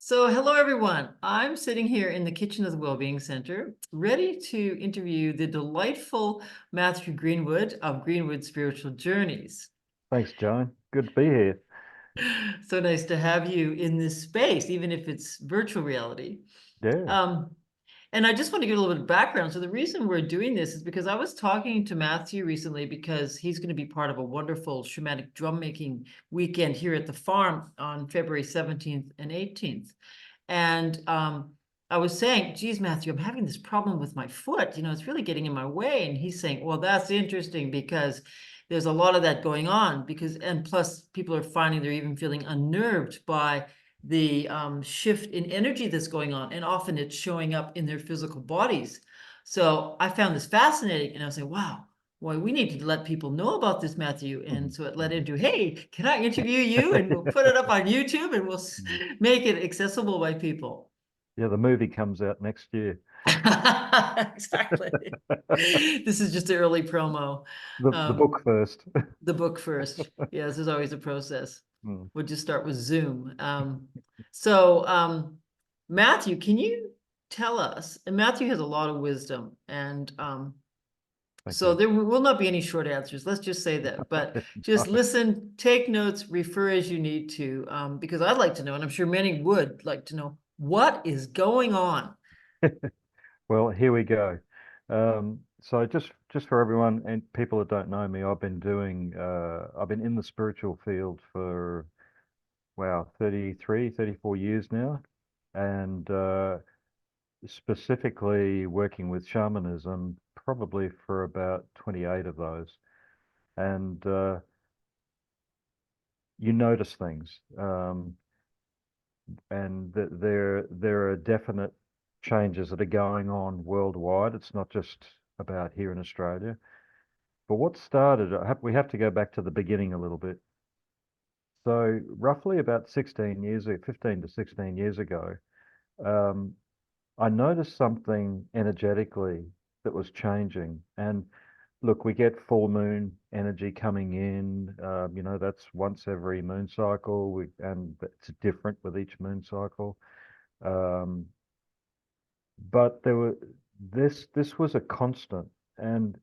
So, hello everyone. I'm sitting here in the kitchen of the Wellbeing Center, ready to interview the delightful Matthew Greenwood of Greenwood Spiritual Journeys. Thanks, Joan. Good to be here. So nice to have you in this space, even if it's virtual reality. Yeah. Um, and I just want to give a little bit of background. So the reason we're doing this is because I was talking to Matthew recently because he's going to be part of a wonderful shamanic drum making weekend here at the farm on February 17th and 18th. And I was saying, geez, Matthew, I'm having this problem with my foot. It's really getting in my way. And he's saying, well, that's interesting because there's a lot of that going on and plus people are finding they're even feeling unnerved by the shift in energy that's going on. And often it's showing up in their physical bodies. So I found this fascinating and I was like, wow, boy, we need to let people know about this, Matthew. And so it led into, hey, can I interview you? And we'll put it up on YouTube and we'll make it accessible by people. Yeah, the movie comes out next year. Exactly. This is just an early promo. The Um, book first. the book first. Yeah, this is always a process. Mm. We'll just start with Zoom. So, Matthew, can you tell us? And Matthew has a lot of wisdom, and Thank so you. there will not be any short answers. Let's just say that. But just No. listen, take notes, refer as you need to, because I'd like to know, and I'm sure many would like to know, what is going on. Well, here we go. So just for everyone and people that don't know me, I've been in the spiritual field for wow, 33, 34 years now, and specifically working with shamanism probably for about 28 of those. And you notice things. And there are definite changes that are going on worldwide. It's not just about here in Australia. But what started, we have to go back to the beginning a little bit. So roughly about 15 to 16 years ago, um, I noticed something energetically that was changing. And look, we get full moon energy coming in. That's once every moon cycle, and it's different with each moon cycle. Um, but this was a constant, and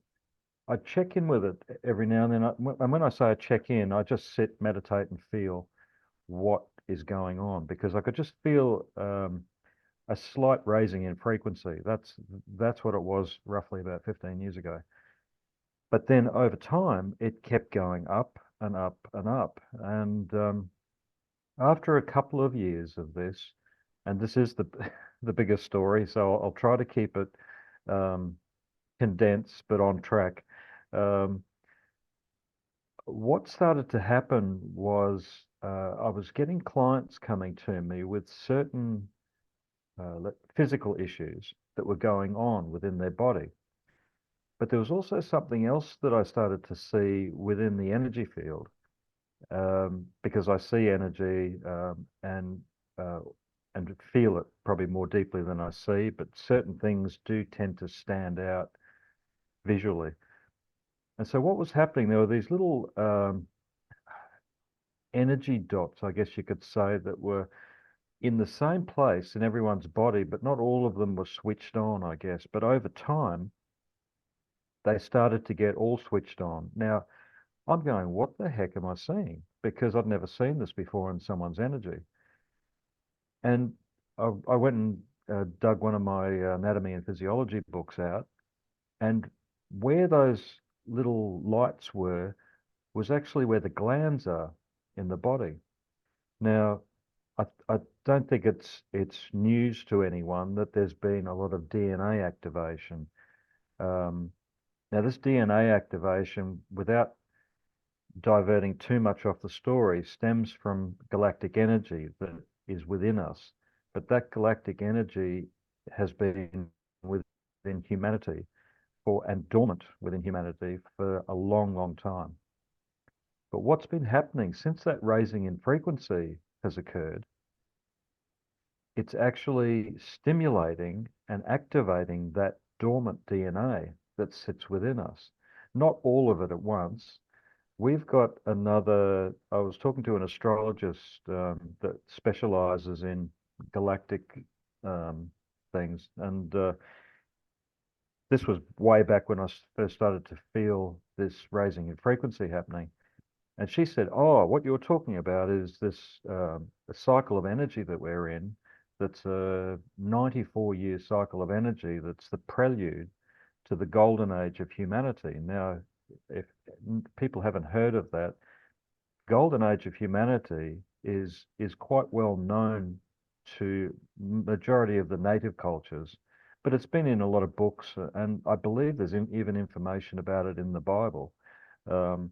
I check in with it every now and then. And when I say I check in, I just sit, meditate, and feel what is going on because I could just feel a slight raising in frequency. That's what it was roughly about 15 years ago. But then over time, it kept going up and up and up. And after a couple of years of this, and this is the the biggest story, so I'll try to keep it um, condensed but on track. Um, what started to happen was I was getting clients coming to me with certain physical issues that were going on within their body. But there was also something else that I started to see within the energy field because I see energy uh, and feel it probably more deeply than I see, but certain things do tend to stand out visually. And so what was happening, there were these little energy dots, I guess you could say, that were in the same place in everyone's body, but not all of them were switched on, I guess. But over time, they started to get all switched on. Now, I'm going, what the heck am I seeing? Because I'd never seen this before in someone's energy. And I went and dug one of my anatomy and physiology books out, and where those little lights were was actually where the glands are in the body. Now, I don't think it's news to anyone that there's been a lot of DNA activation. Um, Now, this DNA activation, without diverting too much off the story, stems from galactic energy that is within us. But that galactic energy has been within humanity and dormant within humanity for a long, long time. But what's been happening since that raising in frequency has occurred, it's actually stimulating and activating that dormant DNA that sits within us. Not all of it at once. We've got I was talking to an astrologist that specializes in galactic things. And this was way back when I first started to feel this raising in frequency happening. And she said, "Oh, what you're talking about is this a cycle of energy that we're in. That's a 94-year cycle of energy. That's the prelude to the golden age of humanity." Now, if people haven't heard of that, golden age of humanity is quite well known to majority of the native cultures, but it's been in a lot of books, and I believe there's even information about it in the Bible. Um,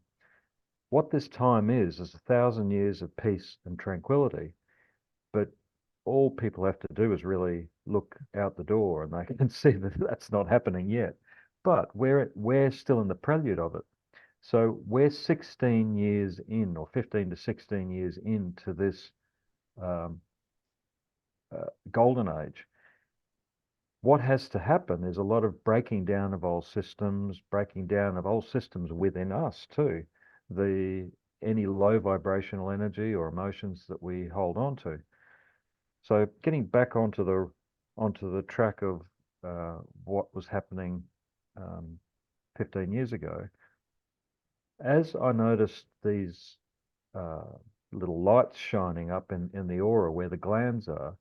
what this time is 1,000 years of peace and tranquility, but all people have to do is really look out the door and they can see that that's not happening yet. But we're still in the prelude of it. So we're 16 years in, or 15 to 16 years into this um, golden age. What has to happen is a lot of breaking down of old systems, breaking down of old systems within us too. Any low vibrational energy or emotions that we hold on to. So getting back onto the track of what was happening um, 15 years ago, as I noticed these uh, little lights shining up in the aura where the glands are,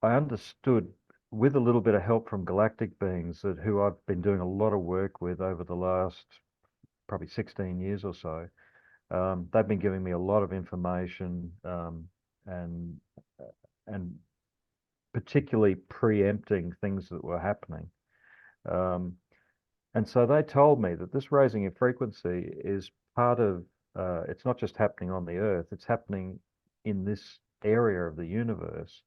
I understood with a little bit of help from Galactic Beings, who I've been doing a lot of work with over the last probably 16 years or so. They've been giving me a lot of information, and and particularly preempting things that were happening. Um, and so they told me that this raising in frequency is part of, it's not just happening on the Earth, it's happening in this area of the universe.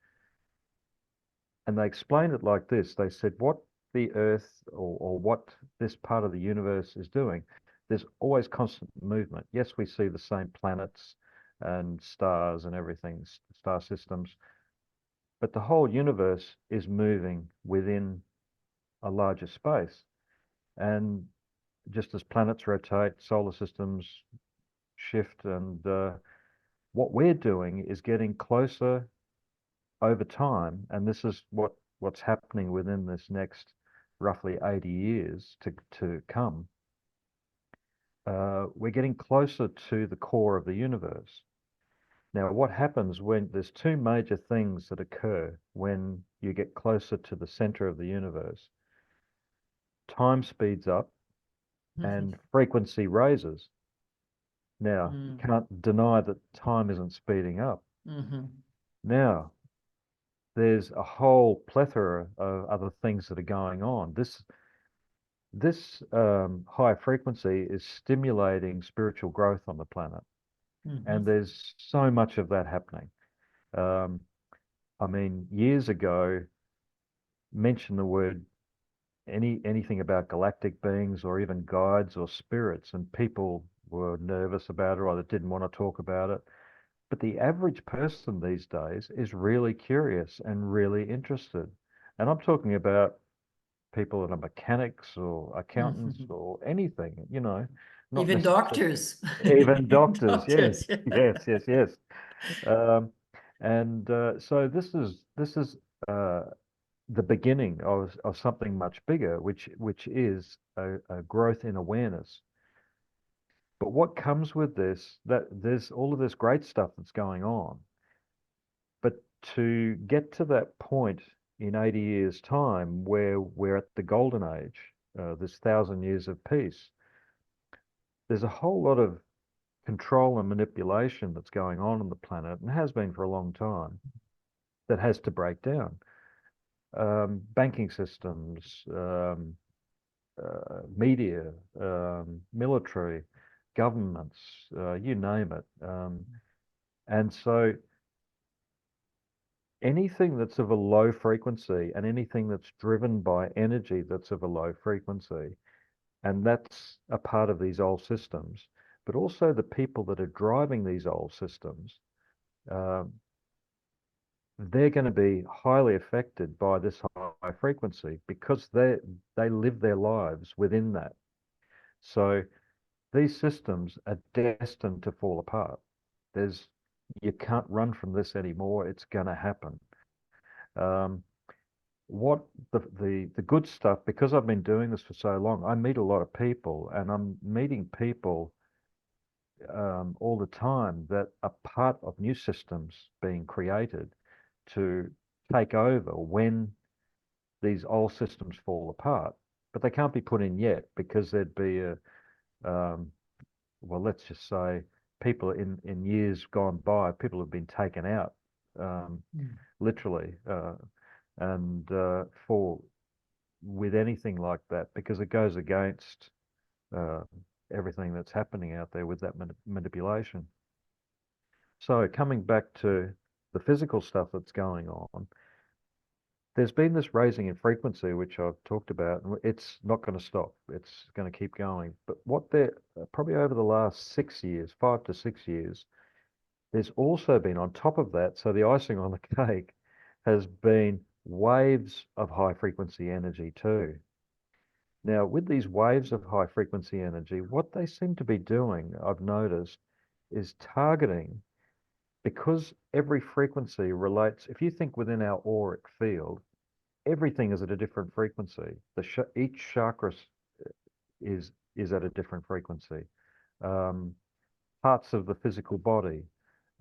And they explained it like this. They said what the Earth, or what this part of the universe is doing, there's always constant movement. Yes, we see the same planets and stars and everything, star systems, but the whole universe is moving within a larger space. And just as planets rotate, solar systems shift, and what we're doing is getting closer over time. And this is what's happening within this next roughly 80 years to come. We're getting closer to the core of the universe. Now, what happens when there's two major things that occur when you get closer to the center of the universe? Time speeds up and frequency raises. Now, you can't deny that time isn't speeding up. Now, there's a whole plethora of other things that are going on. This high frequency is stimulating spiritual growth on the planet, and there's so much of that happening. I mean, years ago, mention the word anything about galactic beings or even guides or spirits, and people were nervous about it or they didn't want to talk about it. But the average person these days is really curious and really interested. And I'm talking about people that are mechanics or accountants or anything, not Even necessarily doctors. even doctors. Yes, Doctors, yeah. yes. Um, and so this is uh, the beginning of something much bigger, which is a growth in awareness. But what comes with this, that there's all of this great stuff that's going on, but to get to that point in 80 years' time where we're at the golden age, this 1,000 years of peace, there's a whole lot of control and manipulation that's going on the planet and has been for a long time that has to break down. Banking systems, media, military, governments, you name it. And so anything that's of a low frequency and anything that's driven by energy that's of a low frequency, and that's a part of these old systems, but also the people that are driving these old systems, um, they're going to be highly affected by this high frequency because they live their lives within that. So these systems are destined to fall apart. There's you can't run from this anymore. It's going to happen. Um, what the good stuff, because I've been doing this for so long, I meet a lot of people, and I'm meeting people all the time that are part of new systems being created to take over when these old systems fall apart. But they can't be put in yet because there'd be a, um, well, let's just say people in years gone by, people have been taken out, literally, and for with anything like that, because it goes against uh, everything that's happening out there with that manipulation. So coming back to the physical stuff that's going on, there's been this raising in frequency, which I've talked about, and it's not going to stop. It's going to keep going. But what they're probably over the last 6 years, 5 to 6 years, there's also been on top of that, so the icing on the cake has been waves of high frequency energy too. Now, with these waves of high frequency energy, what they seem to be doing, I've noticed, is targeting, because every frequency relates, if you think within our auric field, everything is at a different frequency. Each chakra is at a different frequency. Um, Parts of the physical body,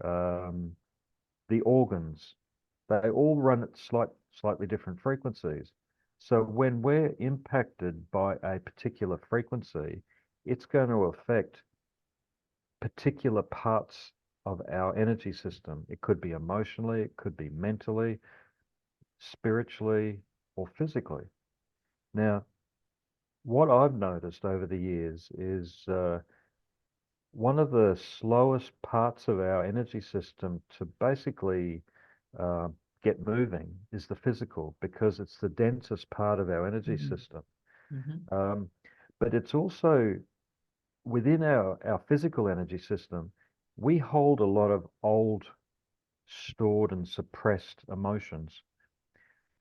um, the organs, they all run at slightly different frequencies. So when we're impacted by a particular frequency, it's going to affect particular parts of our energy system. It could be emotionally, it could be mentally, spiritually, or physically. Now, what I've noticed over the years is one of the slowest parts of our energy system to basically uh, get moving is the physical, because it's the densest part of our energy Mhm. system. Mhm. Um, but it's also within our physical energy system, we hold a lot of old, stored, and suppressed emotions.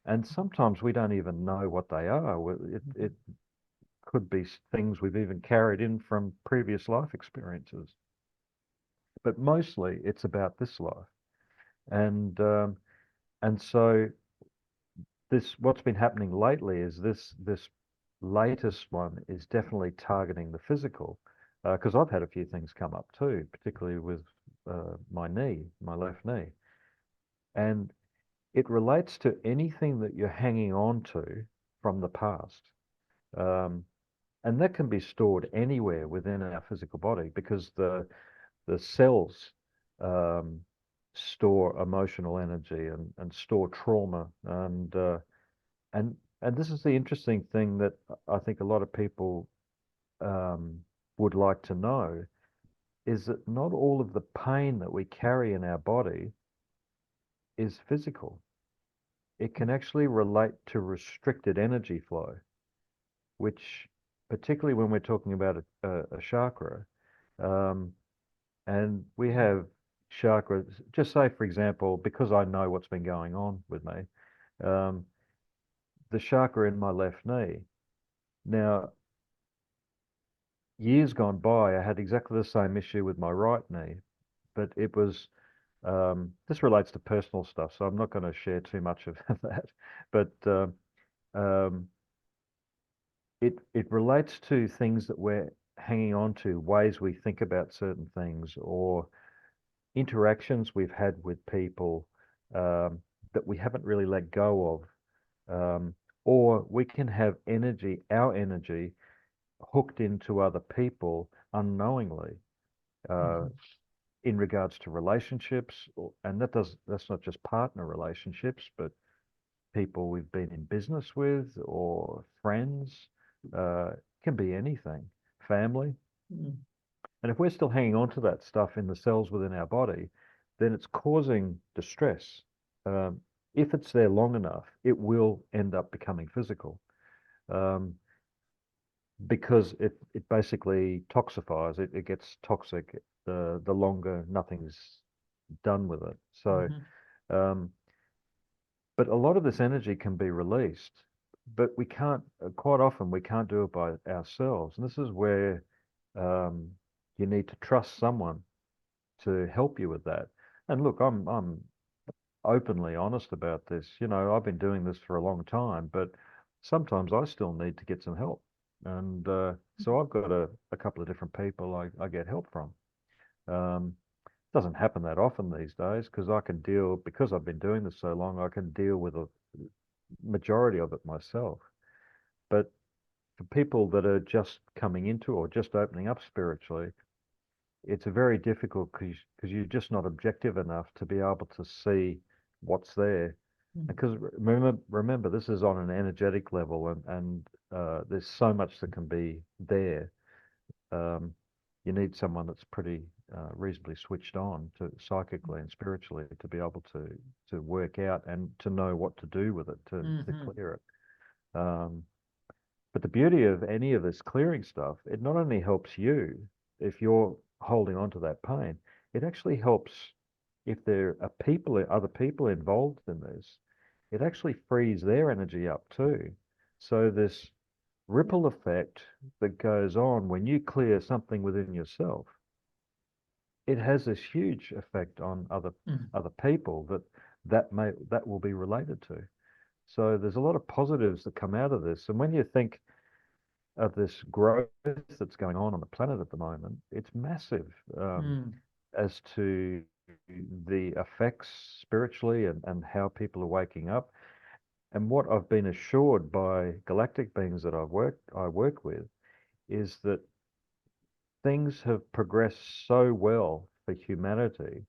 And sometimes we don't even know what they are. It could be things we've even carried in from previous life experiences. But mostly it's about this life. And so this what's been happening lately is this latest one is definitely targeting the physical, because I've had a few things come up too, particularly with my knee, my left knee, and it relates to anything that you're hanging on to from the past. Um, and that can be stored anywhere within our physical body, because the cells um, store emotional energy and store trauma, and and this is the interesting thing that I think a lot of people um, would like to know, is that not all of the pain that we carry in our body is physical. It can actually relate to restricted energy flow, which, particularly when we're talking about a chakra, um, and we have chakras, just say, for example, because I know what's been going on with me, um, the chakra in my left knee. Now, years gone by, I had exactly the same issue with my right knee, but it was, this relates to personal stuff, so I'm not going to share too much of that. But um, it relates to things that we're hanging on to, ways we think about certain things, or interactions we've had with people that we haven't really let go of. Or we can have energy, our energy, hooked into other people unknowingly, uh, Mhm. in regards to relationships, and that's not just partner relationships, but people we've been in business with or friends. Can be anything, family. Mhm. And if we're still hanging on to that stuff in the cells within our body, then it's causing distress. Um, if it's there long enough, it will end up becoming physical, um, because it basically toxifies. It gets toxic the longer nothing's done with it. So, Mhm. um, but a lot of this energy can be released, but we can't. Quite often, we can't do it by ourselves, and this is where you need to trust someone to help you with that. And look, I'm openly honest about this. You know, I've been doing this for a long time, but sometimes I still need to get some help. And so I've got a couple of different people I get help from. Um, doesn't happen that often these days because I can deal, because I've been doing this so long, I can deal with a majority of it myself. But for people that are just coming into or just opening up spiritually, it's a very difficult because you're just not objective enough to be able to see what's there. Mm. Because remember, this is on an energetic level, and there's so much that can be there. Um, you need someone that's pretty reasonably switched on to psychically and spiritually to be able to work out and to know what to do with it to Mm-hmm. clear it. But the beauty of any of this clearing stuff, it not only helps you if you're holding on to that pain, it actually helps if there are people, other people involved in this, it actually frees their energy up too. So this ripple effect that goes on when you clear something within yourself, it has this huge effect on Mm. other people that will be related to. So there's a lot of positives that come out of this. And when you think of this growth that's going on the planet at the moment, it's massive Mm. as to the effects spiritually and how people are waking up. And what I've been assured by galactic beings that I work with is that things have progressed so well for humanity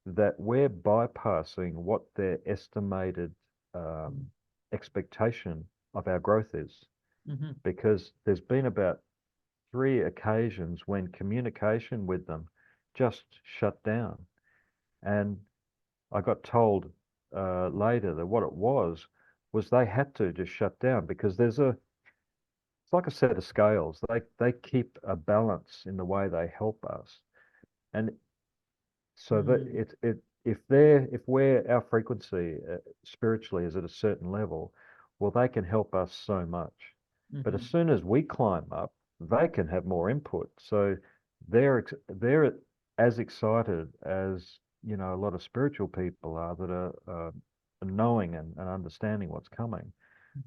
that we're bypassing what their estimated um, expectation of our growth is. Mm-hmm. Because there's been about three occasions when communication with them just shut down. And I got told later that what it was they had to just shut down because it's like a set of scales. They keep a balance in the way they help us. And so that Mm. if we're our frequency spiritually is at a certain level, well, they can help us so much. But as Mm-hmm. soon as we climb up, they can have more input. So they're as excited as a lot of spiritual people are that are knowing and understanding what's coming.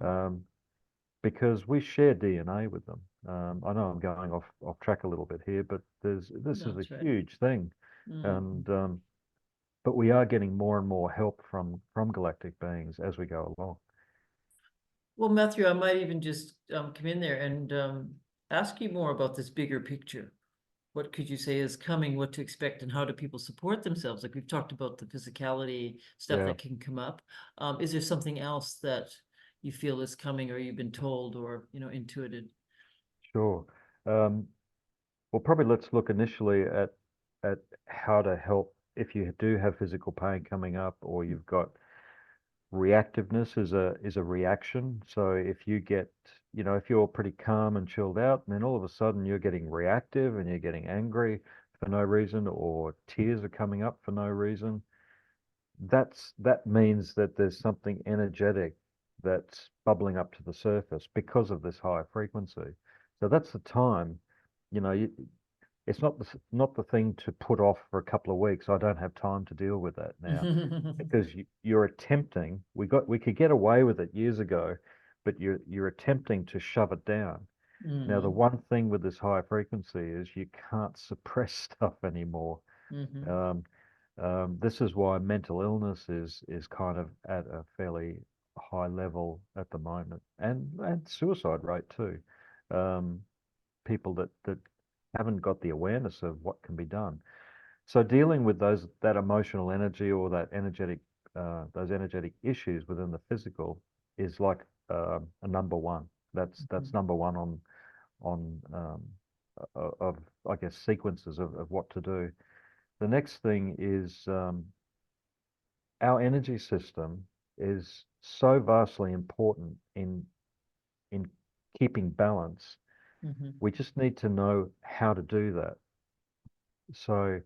Um, because we share DNA with them. I know I'm going off track a little bit here, but this is a That's right. huge thing, Mm-hmm. and but we are getting more and more help from galactic beings as we go along. Well, Matthew, I might even just come in there and ask you more about this bigger picture. What could you say is coming, what to expect, and how do people support themselves? Like we've talked about the physicality stuff Yeah, that can come up. Is there something else that you feel is coming, or you've been told, or intuited? sure. Um, well, probably let's look initially at how to help if you do have physical pain coming up, or you've got reactiveness is a reaction. So if you get, if you're pretty calm and chilled out, and then all of a sudden you're getting reactive and you're getting angry for no reason, or tears are coming up for no reason, that means that there's something energetic that's bubbling up to the surface because of this high frequency. So that's the time, you know, you, it's not the thing to put off for a couple of weeks. I don't have time to deal with that now because you're attempting. We could get away with it years ago, but you're attempting to shove it down. Now, the Mm-hmm. one thing with this high frequency is you can't suppress stuff anymore. Mm-hmm. Um, this is why mental illness is kind of at a fairly high level at the moment, and suicide rate too. Um, People that haven't got the awareness of what can be done. So dealing with that emotional energy or that energetic those energetic issues within the physical is like a number one. That's number one on of I guess sequences of what to do. The next thing is our energy system is so vastly important in keeping balance. Mm-hmm. We just need to know how to do that. So,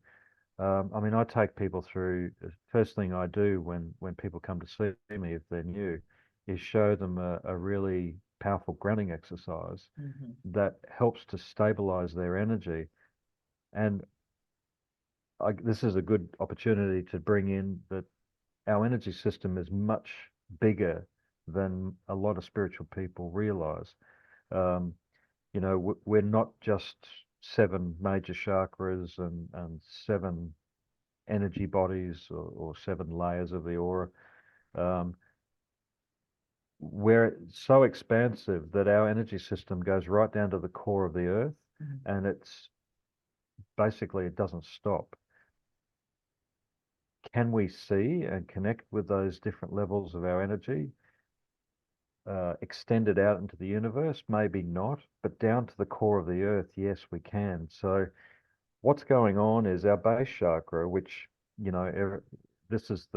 I mean, I take people through. The first thing I do when people come to see me, if they're new, is show them a really powerful grounding exercise Mm-hmm. that helps to stabilize their energy. And this is a good opportunity to bring in that our energy system is much bigger than a lot of spiritual people realize. Um, we're not just 7 major chakras and 7 energy bodies or 7 layers of the aura. Um, we're so expansive that our energy system goes right down to the core of the earth, and it's basically, it doesn't stop. Can we see and connect with those different levels of our energy? Extended out into the universe? Maybe not, but down to the core of the earth, yes, we can. So what's going on is our base chakra, which, this is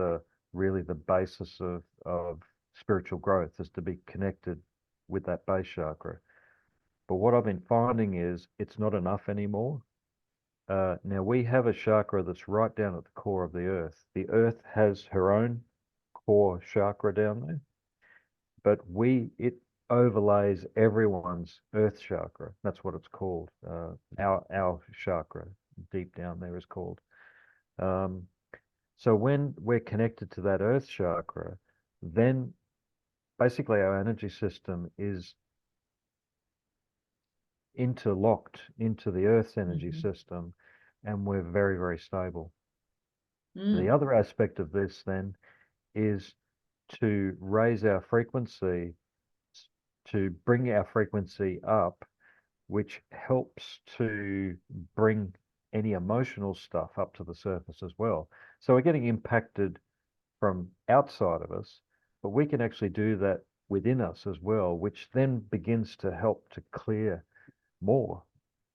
really the basis of spiritual growth, is to be connected with that base chakra. But what I've been finding is it's not enough anymore. Now we have a chakra that's right down at the core of the earth. The earth has her own core chakra down there, but it overlays everyone's earth chakra. That's what it's called. Our chakra deep down there is called. So when we're connected to that earth chakra, then basically our energy system is interlocked into the earth's energy system, and we're very, very stable. The other aspect of this then is to raise our frequency, to bring our frequency up, which helps to bring any emotional stuff up to the surface as well. So we're getting impacted from outside of us, but we can actually do that within us as well, which then begins to help to clear more.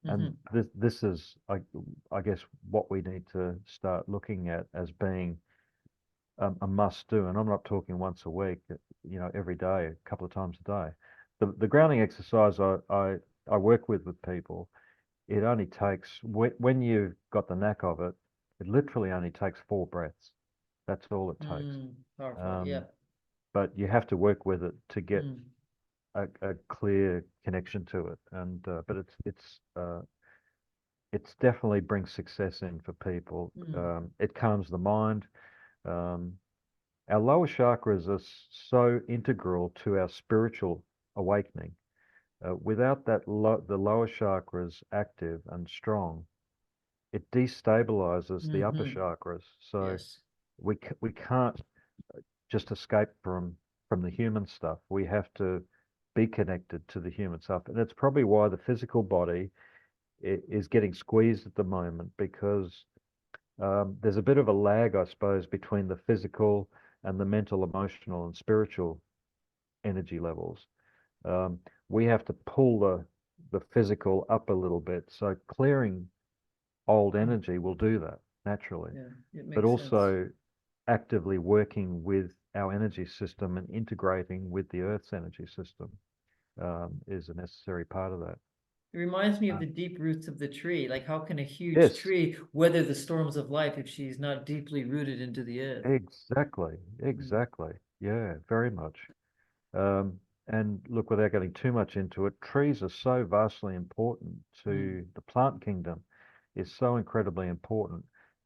And this is, I guess, what we need to start looking at as being a must do. And I'm not talking once a week, every day, a couple of times a day. The grounding exercise I work with people, it only takes, when you've got the knack of it, it literally only takes 4 breaths. That's all it takes. Powerful, yeah. But you have to work with it to get a clear connection to it. And but it's definitely brings success in for people. It calms the mind. Our lower chakras are so integral to our spiritual awakening. Without the lower chakras active and strong, it destabilizes the upper chakras. So Yes. we can't just escape from the human stuff. We have to be connected to the human stuff, and it's probably why the physical body is getting squeezed at the moment, because there's a bit of a lag, I suppose, between the physical and the mental, emotional, and spiritual energy levels. We have to pull the physical up a little bit. So clearing old energy will do that naturally. Yeah, it but makes sense. also actively working with our energy system and integrating with the Earth's energy system is a necessary part of that. It reminds me of the deep roots of the tree. Like, how can a huge Yes, tree weather the storms of life if she's not deeply rooted into the earth? exactly. Yeah, very much. And look, without getting too much into it, trees are so vastly important to the plant kingdom, is so incredibly important.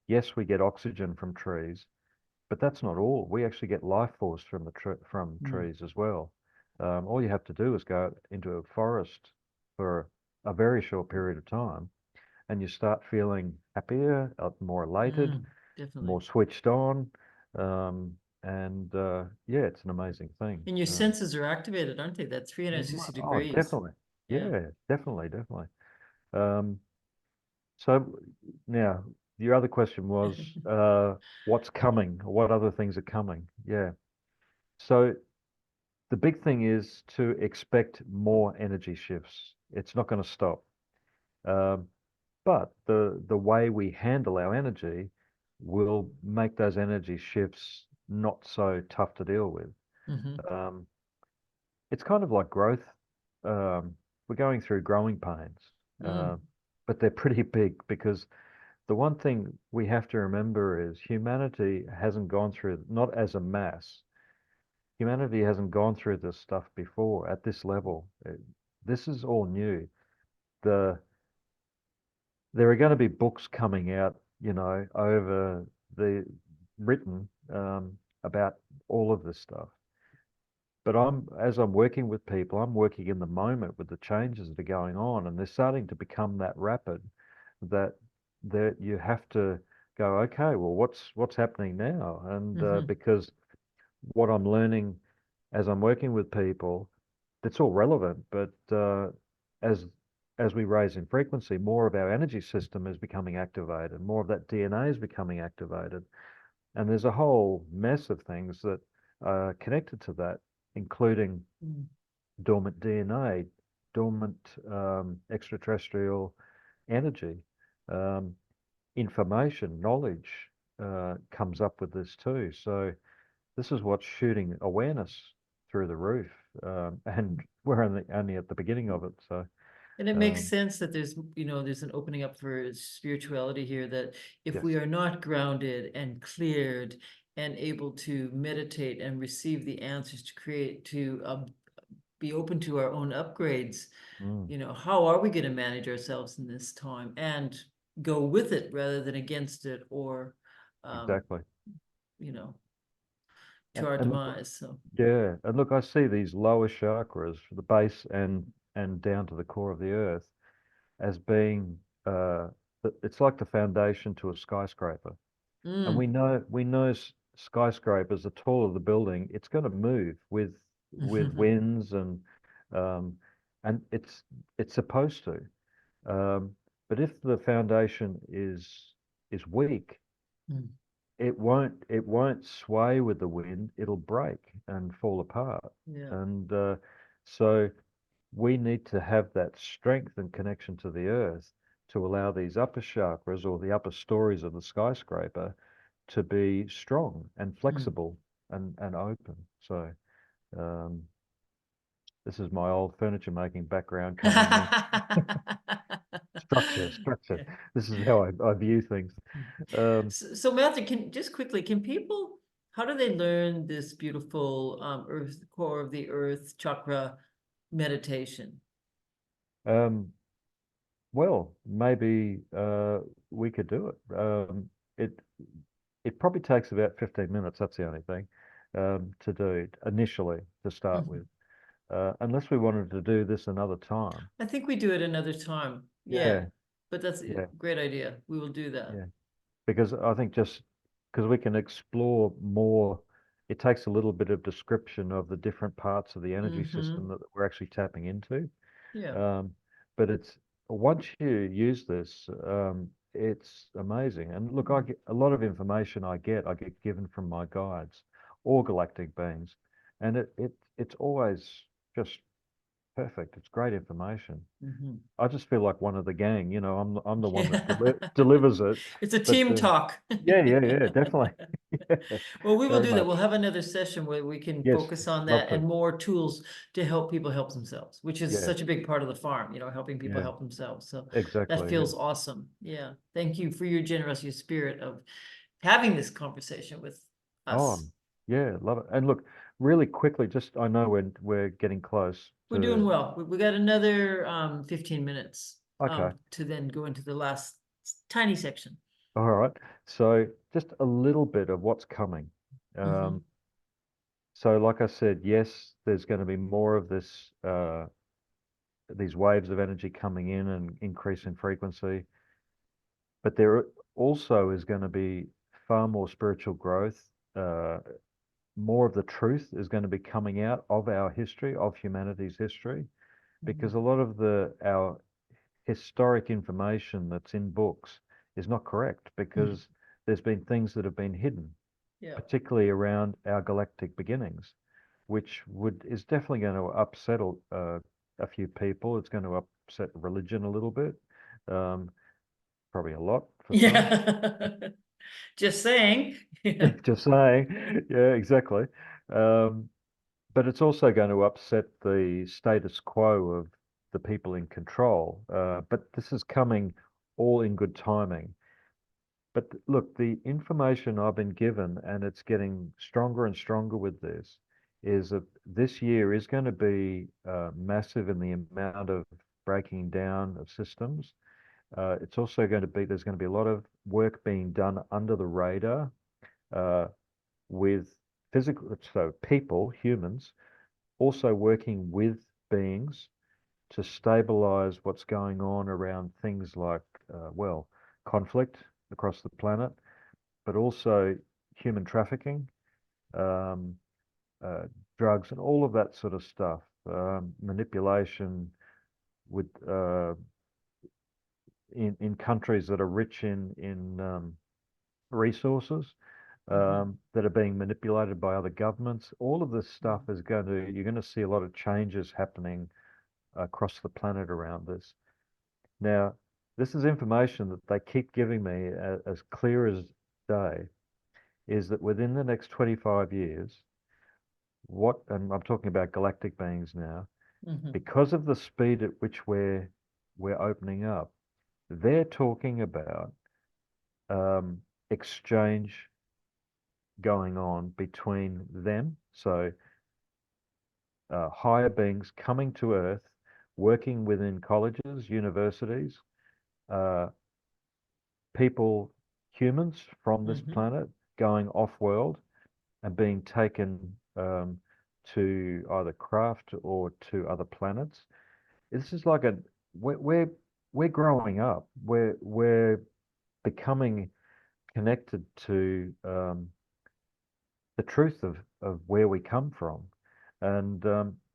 Yes, we get oxygen from trees, but that's not all. We actually get life force from from trees as well. All you have to do is go into a forest for a very short period of time, and you start feeling happier, more elated, Definitely. more switched on. And yeah, it's an amazing thing. And your senses are activated, aren't they? That 360 Oh, degrees. definitely. Yeah, definitely. Um, so now your other question was what's coming? What other things are coming? Yeah. So the big thing is to expect more energy shifts. It's not going to stop. Um, but the way we handle our energy will make those energy shifts not so tough to deal with. Um, it's kind of like growth. We're going through growing pains, but they're pretty big, because the one thing we have to remember is humanity hasn't gone through, not as a mass, humanity hasn't gone through this stuff before at this level. This is all new. There are going to be books coming out over the written about all of this stuff. But as I'm working with people, I'm working in the moment with the changes that are going on, and they're starting to become that rapid that you have to go, okay, well, what's happening now? And Hmm. because what I'm learning as I'm working with people, it's all relevant, but as as we raise in frequency, more of our energy system is becoming activated, more of that DNA is becoming activated, and there's a whole mess of things that are connected to that, including dormant DNA, dormant extraterrestrial energy, um, information, knowledge comes up with this too. So this is what's shooting awareness through the roof, and we're only at the beginning of it. So And it makes um, sense that there's an opening up for spirituality here, that if yes, we are not grounded and cleared and able to meditate and receive the answers to create, to be open to our own upgrades, mm, how are we going to manage ourselves in this time and go with it rather than against it, or, um, exactly. you know, to And, our and look, demise. So, yeah, and look, I see these lower chakras, the base and down to the core of the earth, as being it's like the foundation to a skyscraper. And mm. we know skyscrapers, the taller the building, it's going to move with winds um, and it's supposed to. Um, but if the foundation is weak, Mm. it won't sway with the wind. It'll break and fall apart. Yeah. And so we need to have that strength and connection to the earth to allow these upper chakras or the upper stories of the skyscraper to be strong and Mm. flexible and open. So um, this is my old furniture making background coming in. Structure. Yeah. This is how I view things. Um, So Matthew, can people, how do they learn this beautiful earth, core of the earth chakra meditation? um, well, maybe we could do it. It it probably takes about 15 minutes. That's the only thing to do initially to start Mhm. with. Unless we wanted to do this another time. I think we do it another time. Yeah, Yeah, but that's a yeah, great idea. We will do that. yeah. Because I think just because we can explore more, it takes a little bit of description of the different parts of the energy system Hmm. that we're actually tapping into. Yeah. Um, but it's once you use this, it's amazing. And look, I Mm. get a lot of information I get given from my guides or galactic beings, and it's always just perfect. It's great information. Mhm. I just feel like one of the gang, I'm the one that Yeah. delivers it. It's a But team talk. yeah, definitely. Yeah, Well, we will very do that. We'll much. have another session where we can Yes, focus on love that to. and more tools to help people help themselves, which is Yeah, such a big part of the farm, helping people yeah, help themselves. So that exactly. Yeah. feels awesome. Yeah. Thank you for your generosity of spirit of having this conversation with Oh, us. yeah, love it. And look, really quickly, just I know we're getting close We're doing to. well. We got another 15 minutes Okay, to then go into the last tiny section. all right. So just a little bit of what's coming. Hmm. Um, so like I said, yes, there's going to be more of these waves of energy coming in and increase in frequency, but there also is going to be far more spiritual growth. Uh, More of the truth is going to be coming out of our history, of humanity's history, because a lot of the our historic information that's in books is not correct Hmm. because there's been things that have been hidden, Yeah. particularly around our galactic beginnings, which would is definitely going to upset a few people. It's going to upset religion a little bit, um, probably a lot for some. Yeah. Just saying. Yeah. Just saying, yeah, exactly. Um, but it's also going to upset the status quo of the people in control. But this is coming all in good timing. But look, the information I've been given, and it's getting stronger and stronger with this, is that this year is going to be massive in the amount of breaking down of systems. It's also going to be, there's going to be a lot of work being done under the radar uh, with physical, so people, humans, also working with beings to stabilize what's going on around things like, well, conflict across the planet, but also human trafficking, um, uh, drugs, and all of that sort of stuff, manipulation with in countries that are rich in resources that are being manipulated by other governments. All of this stuff is going to, you're going to see a lot of changes happening across the planet around this. Now, this is information that they keep giving me as clear as day, is that within the next 25 years, and I'm talking about galactic beings now, because of the speed at which we're opening up, they're talking about exchange going on between them. So higher beings coming to Earth, working within colleges, universities, uh, people, humans from this planet going off-world and being taken to either craft or to other planets. This is like we're growing up. We're becoming connected to the truth of where we come from. And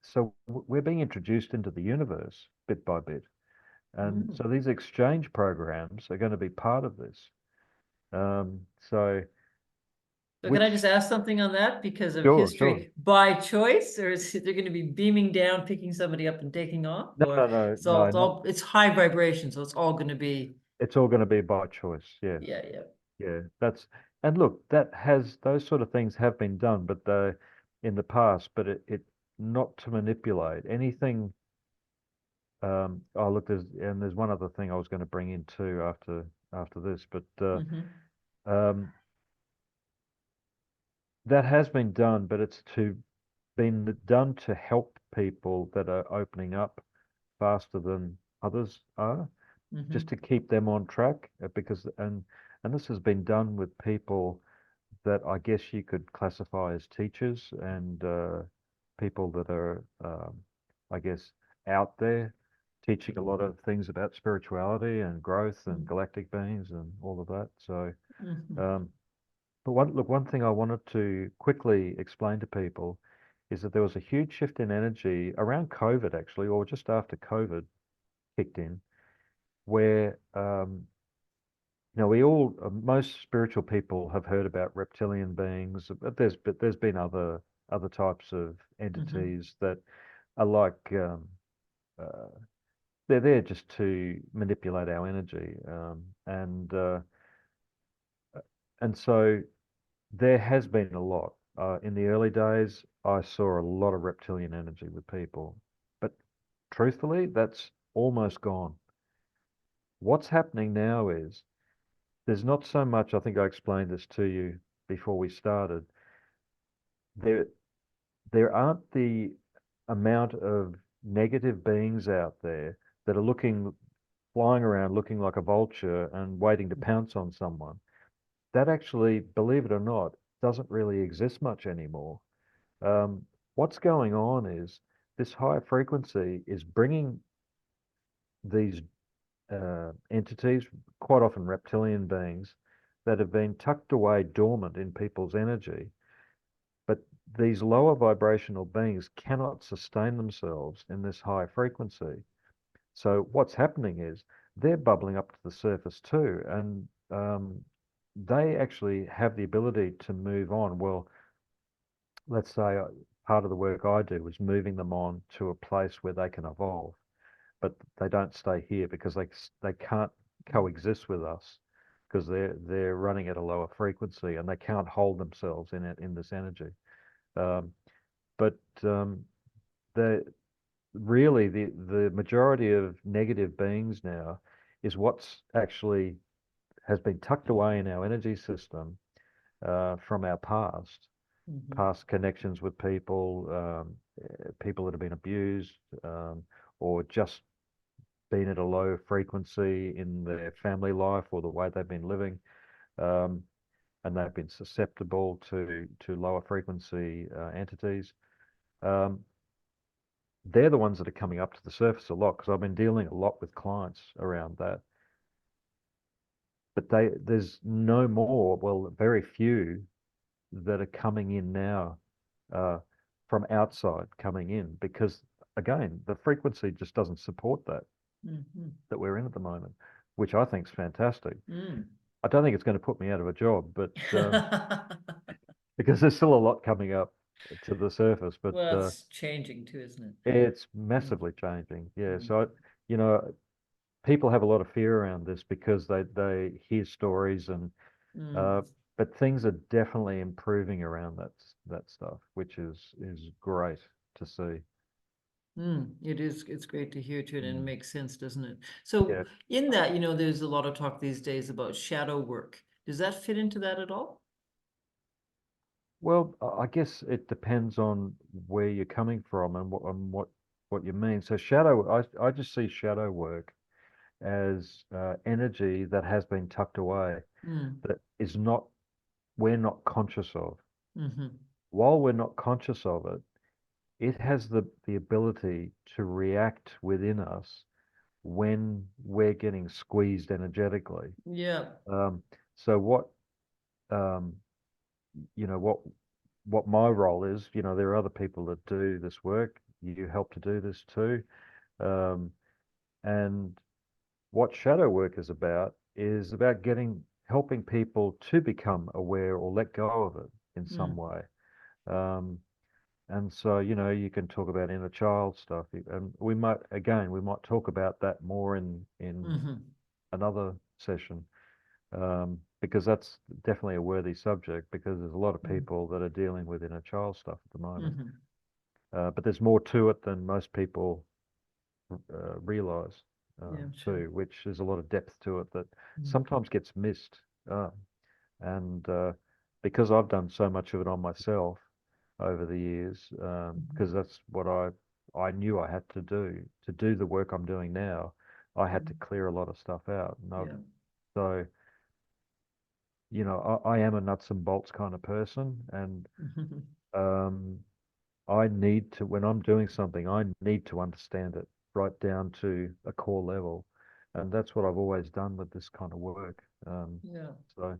so we're being introduced into the universe bit by bit. And so these exchange programs are going to be part of this. So, So can I which, just ask something on that because of sure, sure. history? By choice, or is they're going to be beaming down, picking somebody up and taking off? No, Or no, no, it's all, no, it's not, all, it's high vibration, so it's all going to be, it's all going to be by choice. Yes. yeah, yeah. Yeah. And look, those sort of things have been done, but in the past, but it not to manipulate anything. Oh, look, there's one other thing I was going to bring in too after this, but um, that has been done, but it's been done to help people that are opening up faster than others are, just to keep them on track. Because and this has been done with people that I guess you could classify as teachers and people that are, I guess, out there teaching a lot of things about spirituality and growth and galactic beings and all of that. So, um, but one thing I wanted to quickly explain to people is that there was a huge shift in energy around COVID, actually, or just after COVID kicked in, where most spiritual people have heard about reptilian beings, but there's been other types of entities that are like uh, they're there just to manipulate our energy, and so there has been a lot. In the early days, I saw a lot of reptilian energy with people, but truthfully, that's almost gone. What's happening now is there's not so much, I think I explained this to you before we started. There, there aren't the amount of negative beings out there that are flying around looking like a vulture and waiting to pounce on someone. That actually, believe it or not, doesn't really exist much anymore. What's going on is this higher frequency is bringing these entities, quite often reptilian beings, that have been tucked away dormant in people's energy. But these lower vibrational beings cannot sustain themselves in this high frequency. So what's happening is they're bubbling up to the surface too, and they actually have the ability to move on. Well, let's say part of the work I do is moving them on to a place where they can evolve, but they don't stay here because they can't coexist with us because they're running at a lower frequency and they can't hold themselves in this energy. Um, but the really the majority of negative beings now is what's actually has been tucked away in our energy system from our past connections with people, people that have been abused, or just been at a low frequency in their family life or the way they've been living, um, and they've been susceptible to lower frequency entities. Um, they're the ones that are coming up to the surface a lot because I've been dealing a lot with clients around that. But there's no more, well, very few that are coming in now uh, from outside coming in because again, the frequency just doesn't support Mhm. that we're in at the moment, which I think is fantastic. Mm. I don't think it's going to put me out of a job, but because there's still a lot coming up to the surface, but Well, it's changing too, isn't it? it's Mm. massively changing. Yeah. Mm. So, you know, people have a lot of fear around this because they hear stories and Mm. uh, but things are definitely improving around that stuff, which is great to see. It is, it's great to hear too, and it Mm. makes sense, doesn't it? So Yeah. in that, there's a lot of talk these days about shadow work. Does that fit into that at all? Well, I guess it depends on where you're coming from and what you mean. So I just see shadow work as energy that has been tucked away, Mm. that is not we're not conscious of. Mm-hmm. While we're not conscious of it, it has the ability to react within us when we're getting squeezed energetically. Yeah. Um, so um, what my role is, there are other people that do this work. You help to do this too. Um, and what shadow work is about helping people to become aware or let go of it in some Mm. way. Um, and so, you can talk about inner child stuff, and we might talk about that more in Mm-hmm. another session, because that's definitely a worthy subject because there's a lot of Mm. people that are dealing with inner child stuff at the moment. Mm-hmm. But there's more to it than most people realize, Yeah, sure. too, which there's a lot of depth to it that Mm. sometimes gets missed. And because I've done so much of it on myself over the years, Mhm. because that's what I knew I had to do the work I'm doing now. I had to Mm. clear a lot of stuff out, Yeah. so I am a nuts and bolts kind of person, and um, I need to, when I'm doing something, I need to understand it right down to a core level. And that's what I've always done with this kind of work. Yeah. So,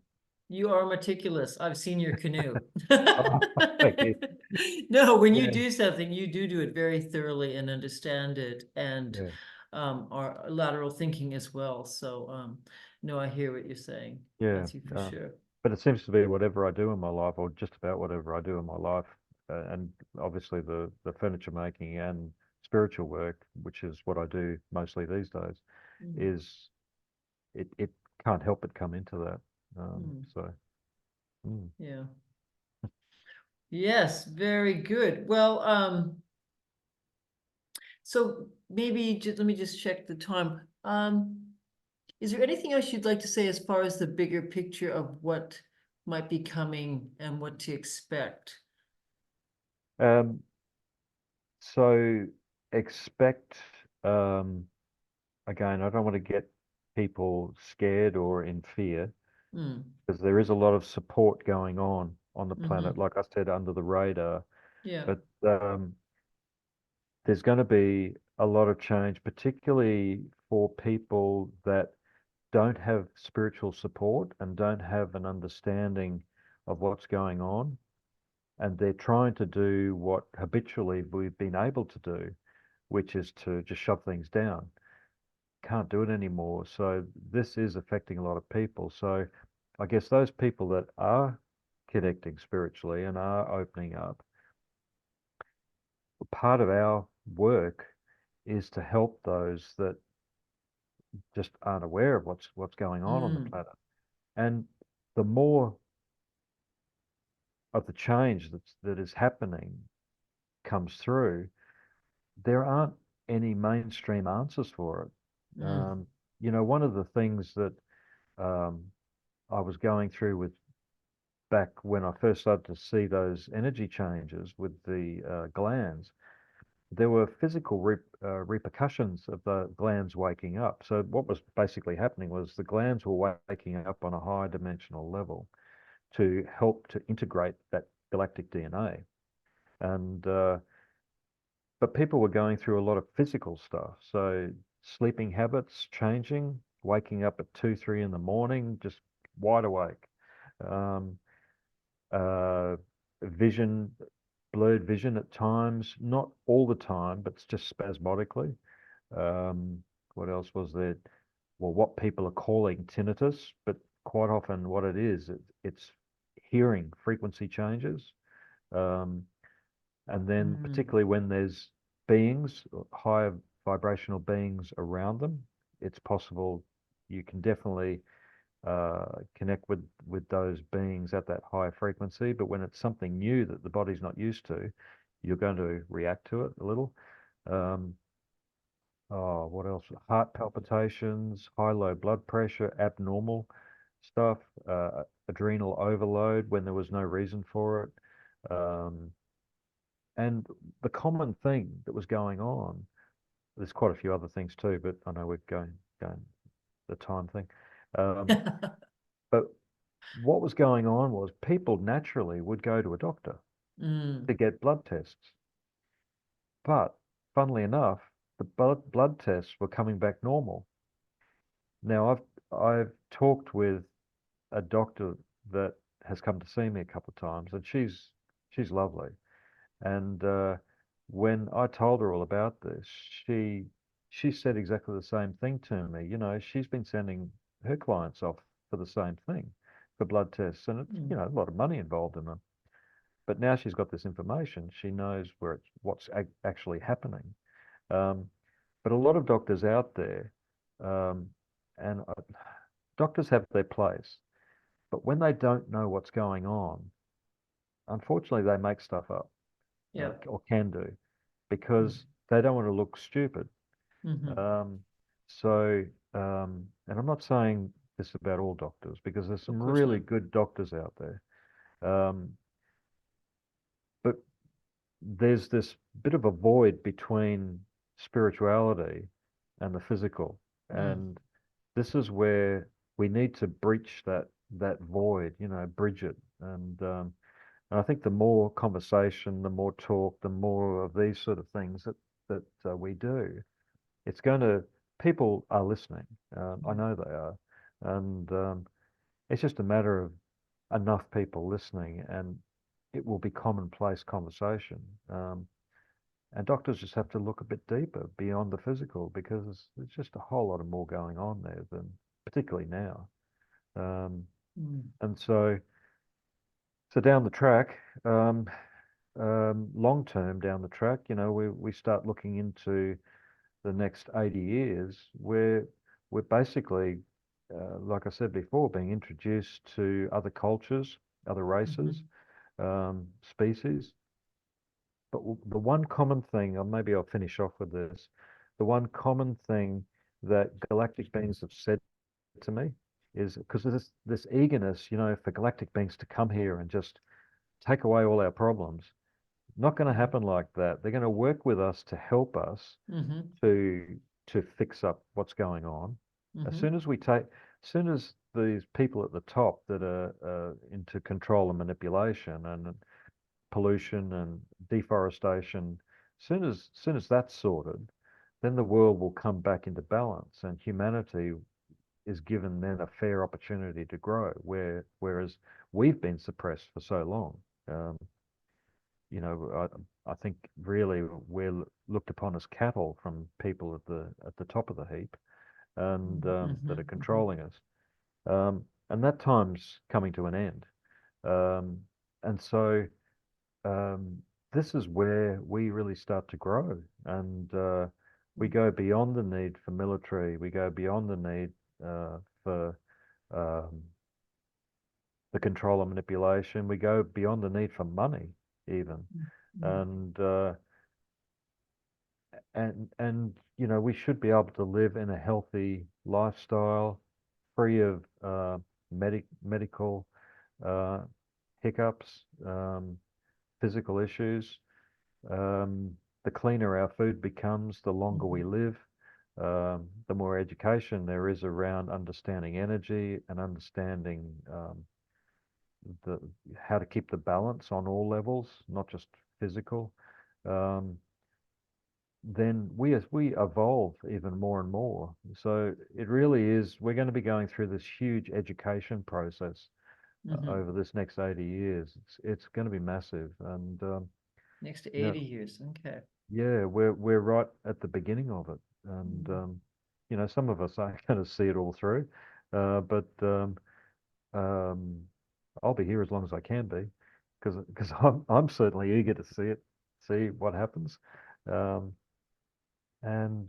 You are meticulous. I've seen your canoe. oh, thank you. No, when you Yeah, do something, you do it very thoroughly and understand it and yeah, are lateral thinking as well. So no, I hear what you're saying. yeah. That's you for sure. But it seems to be whatever I do in my life, or just about whatever I do in my life, and obviously the furniture making and spiritual work, which is what I do mostly these days, Mm. is it can't help but come into that. Mm. So. Mm. Yeah. Yes, very good. Well, so maybe just let me just check the time. Is there anything else you'd like to say as far as the bigger picture of what might be coming and what to expect? Um, so expect, um, again, I don't want to get people scared or in fear Mm. because there is a lot of support going on the planet, Mm-hmm. like I said, under the radar. Yeah. But there's going to be a lot of change, particularly for people that don't have spiritual support and don't have an understanding of what's going on. And they're trying to do what habitually we've been able to do, which is to just shove things down. Can't do it anymore. So this is affecting a lot of people. So I guess those people that are connecting spiritually and are opening up, part of our work is to help those that just aren't aware of what's going on the Mm. planet. And the more of the change that is happening comes through, there aren't any mainstream answers for it. Mm. One of the things that um, I was going through with back when I first started to see those energy changes with the glands there were physical repercussions of the glands waking up. So what was basically happening was the glands were waking up on a higher dimensional level to help to integrate that galactic DNA. And but people were going through a lot of physical stuff. So sleeping habits changing, waking up at 2, 3 in the morning, just wide awake. Um, uh, Vision, blurred vision at times, not all the time, but just spasmodically. Um, what else was there? Well, what people are calling tinnitus, but quite often what it is, it's hearing frequency changes. Um, and then Mm. particularly when there's beings, higher vibrational beings around them, it's possible you can definitely connect with those beings at that higher frequency. But when it's something new that the body's not used to, you're going to react to it a little. Um, oh, what else? Heart palpitations, high-low blood pressure, abnormal stuff, adrenal overload when there was no reason for it. And the common thing that was going on, there's quite a few other things too, but I know we're going the time thing. Um, but what was going on was people naturally would go to a doctor Mm. to get blood tests. But funnily enough, the blood tests were coming back normal. Now I've talked with a doctor that has come to see me a couple of times, and she's lovely. And when I told her all about this, she said exactly the same thing to me. You know, she's been sending her clients off for the same thing, for blood tests, and it's, you Mm. know, a lot of money involved in them. But now she's got this information. She knows what's actually happening. Um, but a lot of doctors out there, um, and doctors have their place, but when they don't know what's going on, unfortunately, they make stuff up, Yep. or can do, Mm. because they don't want to look stupid. Mhm. Um, so, and I'm not saying this about all doctors, because there's Of some course really not. good doctors out there. Um, but there's this bit of a void between spirituality and the physical. Mm. And this is where we need to breach that void, you know, bridge it. And I think the more conversation, the more talk, the more of these sort of things that we do, it's going to, people are listening. I Mm. know they are. And it's just a matter of enough people listening, and it will be commonplace conversation. And doctors just have to look a bit deeper beyond the physical, because there's just a whole lot of more going on there than particularly now. Um, Mm. and so down the track, long term down the track, you know, we start looking into the next 80 years, where we're basically, like I said before, being introduced to other cultures, other races, Mhm. species. But the one common thing, or maybe I'll finish off with this, the one common thing that galactic beings have said to me is, because of this eagerness, you know, for galactic beings to come here and just take away all our problems. Not going to Mhm. happen like that. They're going to work with us to help us Mhm. to fix up what's going on. Mhm. As soon as these people at the top that are into control and manipulation and pollution and deforestation, soon as that's sorted, then the world will come back into balance, and humanity is given then a fair opportunity to grow, whereas we've been suppressed for so long. Um, you know, I think really we're looked upon as cattle from people at the top of the heap, and Mhm. that are Mhm. Mhm. controlling us. And that time's coming to an end. Um, and so um, this is where we really start to grow, and we go beyond the need for military. We go beyond the need for um, the control and manipulation. We go beyond the need for money, even, Mhm. and and you know, we should be able to live in a healthy lifestyle, free of medical uh, hiccups, physical issues. Um, the cleaner our food becomes, the longer we live, the more education there is around understanding energy and understanding the how to keep the balance on all levels, not just physical. Um, then we evolve even more and more. So it really is. We're going to be going through this huge education process over this next 80 years. It's going to be massive, and Next you know, 80 years. Okay. yeah, we're right at the beginning of it, and you know, some of us aren't going to see it all through, but um, I'll be here as long as I can be, because I'm certainly eager to see it, see what happens, um, and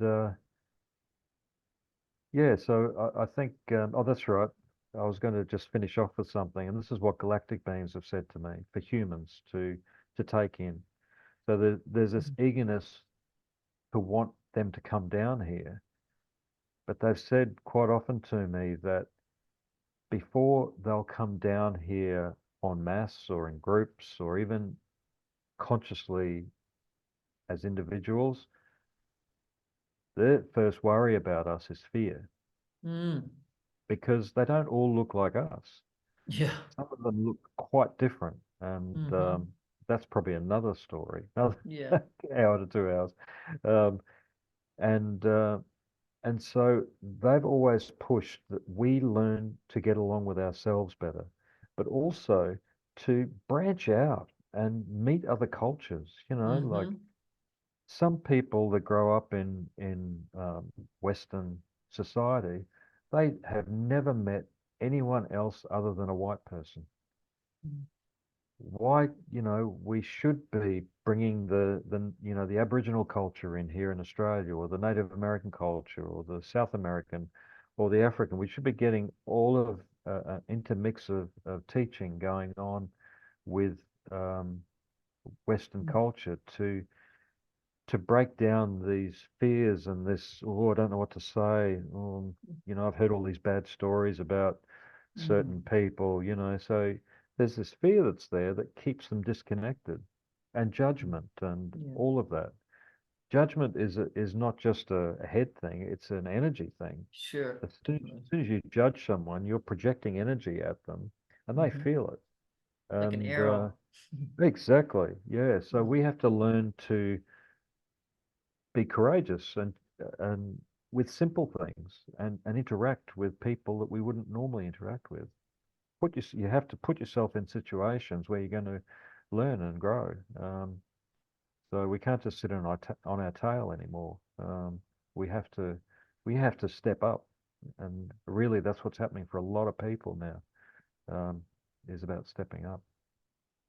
yeah. So I think oh, that's right. I was going to just finish off with something, and this is what galactic beings have said to me for humans to take in. So there's this eagerness to want them to come down here. But they've said quite often to me that before they'll come down here en masse or in groups or even consciously as individuals, their first worry about us is fear Mm. because they don't all look like us. Yeah. Some of them look quite different. And that's probably another story, another Yeah. hour to 2 hours. Um, and And so they've always pushed that we learn to get along with ourselves better, but also to branch out and meet other cultures. You know, like some people that grow up in Western society, they have never met anyone else other than a white person. Why, you know, we should be bringing the you know the Aboriginal culture in here in Australia, or the Native American culture, or the South American, or the African. We should be getting all of intermix of teaching going on with Western culture to break down these fears and this, oh, I don't know what to say. You know, I've heard all these bad stories about certain people, you know, so there's this fear that's there that keeps them disconnected, and judgment and Yeah. all of that. Judgment is not just a head thing, it's an energy thing. Sure. As soon as you judge someone, you're projecting energy at them and they feel it. Like an And arrow. exactly, yeah. So we have to learn to be courageous and with simple things and interact with people that we wouldn't normally interact with. You have to put yourself in situations where you're going to learn and grow. So we can't just sit on our tail anymore. We have to we have to step up, and really that's what's happening for a lot of people now. Is about stepping up.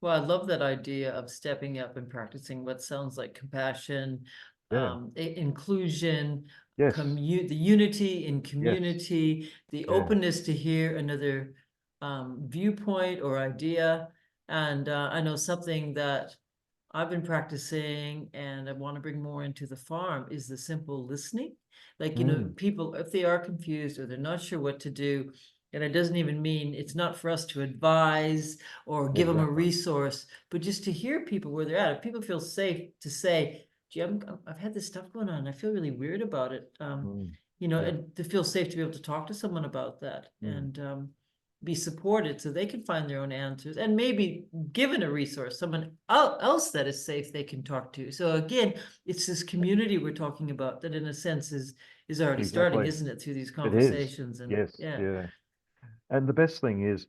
Well, I love that idea of stepping up and practicing what sounds like compassion, Yeah. inclusion, Yes. the unity in Yes. community, the Yeah. openness to hear another viewpoint or idea. And I know something that I've been practicing and I want to bring more into the farm is the simple listening. Like, Mm, people, if they are confused or they're not sure what to do, and it doesn't even mean it's not for us to advise or give them a exactly. resource, but just to hear people where they're at. If people feel safe to say, gee, I've had this stuff going on, I feel really weird about it. Mm, yeah. And to feel safe to be able to talk to someone about that Mm, and be supported so they can find their own answers and maybe given a resource, someone else that is safe they can talk to. So again, it's this community we're talking about that in a sense is already starting, exactly. isn't it, through these It is. conversations and Yes. yeah. Yeah. And the best thing is,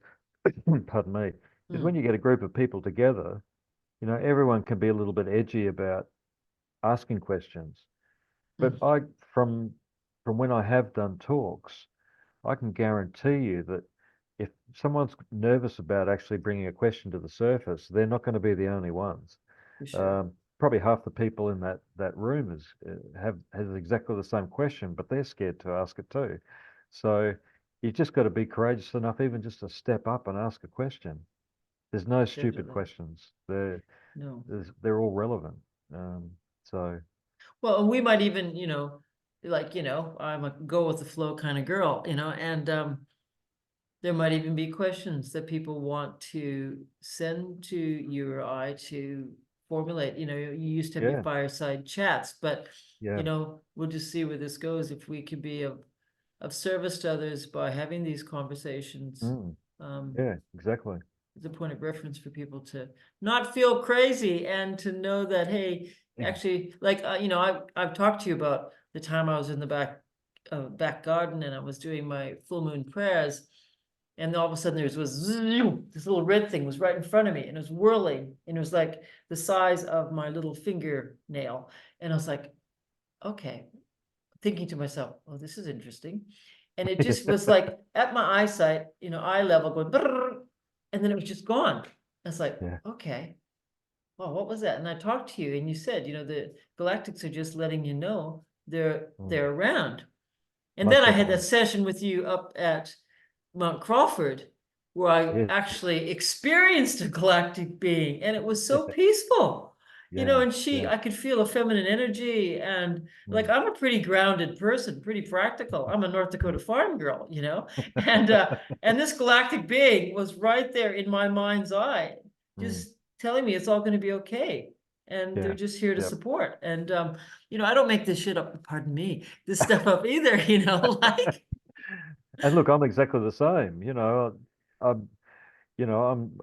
pardon me, is when Mm, you get a group of people together, you know, everyone can be a little bit edgy about asking questions. But mm, from when I have done talks, I can guarantee you that if someone's nervous about actually bringing a question to the surface, they're not going to be the only ones. for sure. Probably half the people in that room has exactly the same question, but they're scared to ask it too. So you just got to be courageous enough, even just to step up and ask a question. There's no stupid Definitely. questions. No. They're all relevant. Um, so Well, and we might even, like, I'm a go with the flow kind of girl, and there might even be questions that people want to send to you or I to formulate, you used to have your Yeah. fireside chats, but Yeah. we'll just see where this goes. If we can be of service to others by having these conversations, Mm. um, Yeah, exactly. it's a point of reference for people to not feel crazy and to know that, hey, actually, like, I've talked to you about the time I was in the back garden and I was doing my full moon prayers. And all of a sudden there was this little red thing was right in front of me and it was whirling and it was like the size of my little fingernail. And I was like, okay, thinking to myself, oh, this is interesting. And it just was like at my eyesight, eye level going, brrr, and then it was just gone. I was like, Yeah. okay, well, what was that? And I talked to you and you said, the galactics are just letting you know they're around. And then Most I had definitely. that session with you up at Mount Crawford where I Yes. actually experienced a galactic being and it was so peaceful. Yeah. And Yeah. I could feel a feminine energy and like Mm. I'm a pretty grounded person, pretty practical. I'm a North Dakota farm girl, and this galactic being was right there in my mind's eye, Mm. just telling me it's all going to be okay. And they're Yeah. just here to Yep. support. And I don't make this shit up, pardon me, this stuff up either, like And look, I'm exactly the same. I'm, you know, I'm,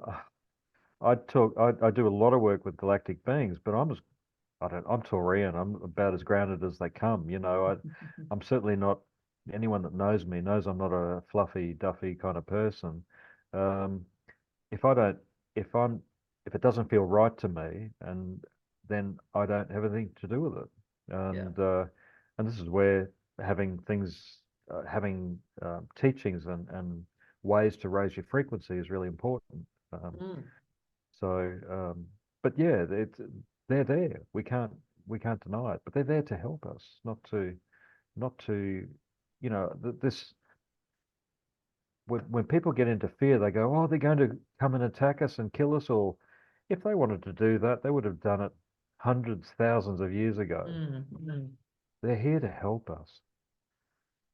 I do a lot of work with galactic beings, but I'm Taurian. I'm about as grounded as they come. I'm certainly not, anyone that knows me knows I'm not a fluffy, duffy kind of person. Um, if I don't, if I'm, if it doesn't feel right to me, and then I don't have anything to do with it. yeah. And this is where having teachings and ways to raise your frequency is really important. Um, Mm. so, but yeah, they're there. We can't deny it, but they're there to help us, not to, this when people get into fear, they go, oh, they're going to come and attack us and kill us. Or if they wanted to do that, they would have done it hundreds, thousands of years ago. Mm. Mm. They're here to help us.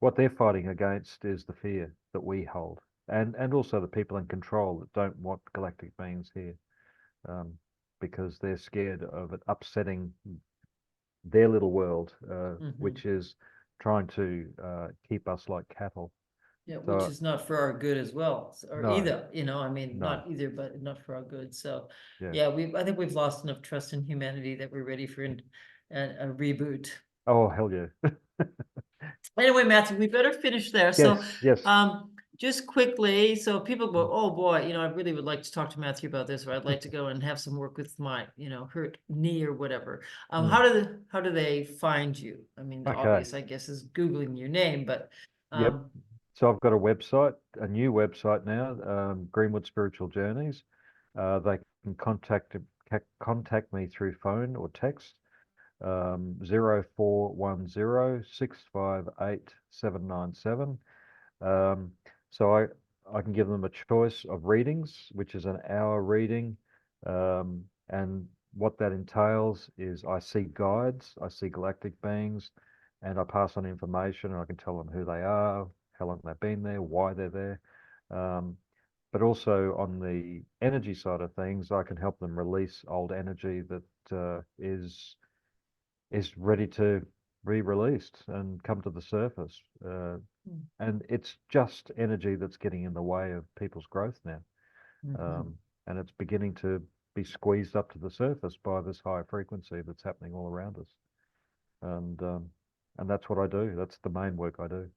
What they're fighting against is the fear that we hold, and also the people in control that don't want galactic beings here, um, because they're scared of it upsetting their little world, Mhm. which is trying to keep us like cattle. Yeah, which So is not for our good as well, or no, either, I mean, no, not either, but not for our good. So, yeah. yeah, I think we've lost enough trust in humanity that we're ready for a reboot. Oh, hell yeah. Anyway, Matthew, we better finish there. So, Yes, yes. just quickly, so people go, oh boy, I really would like to talk to Matthew about this, or I'd like to go and have some work with my, hurt knee or whatever. Mm. How do they find you? I mean, the Okay. obvious, I guess, is Googling your name, but Yep. um, So I've got a website, a new website now, Greenwood Spiritual Journeys. They can contact me through phone or text, 0410 Um, so I can give them a choice of readings, which is an hour reading. And what that entails is I see guides, I see galactic beings, and I pass on information and I can tell them who they are, how long they've been there, why they're there. Um, but also on the energy side of things, I can help them release old energy that is ready to be released and come to the surface. And it's just energy that's getting in the way of people's growth now. mhm. And it's beginning to be squeezed up to the surface by this high frequency that's happening all around us. And that's what I do. That's the main work I do.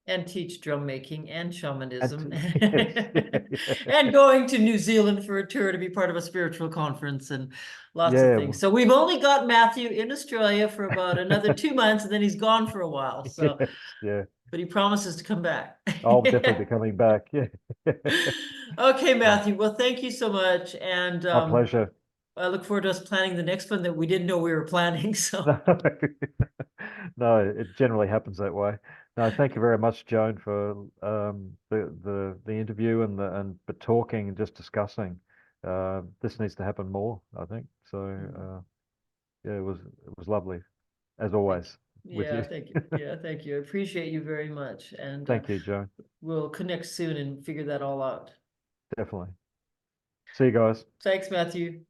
And teach drum making and shamanism Yes, and going to New Zealand for a tour to be part of a spiritual conference and lots of yeah, things. So we've only got Matthew in Australia for about another 2 months and then he's gone for a while. So, yes, yeah. but he promises to come back. I'll definitely be coming back. Yeah. Okay, Matthew. Well, thank you so much. And My pleasure. I look forward to us planning the next one that we didn't know we were planning. So No, no, it generally happens that way. No, thank you very much, Joan, for the interview but talking and just discussing. This needs to happen more, I think. So yeah, it was lovely as thank you. always with Yeah, you. thank you. Yeah, thank you. I appreciate you very much. And Thank you, Joan. we'll connect soon and figure that all out. Definitely. See you guys. Thanks, Matthew.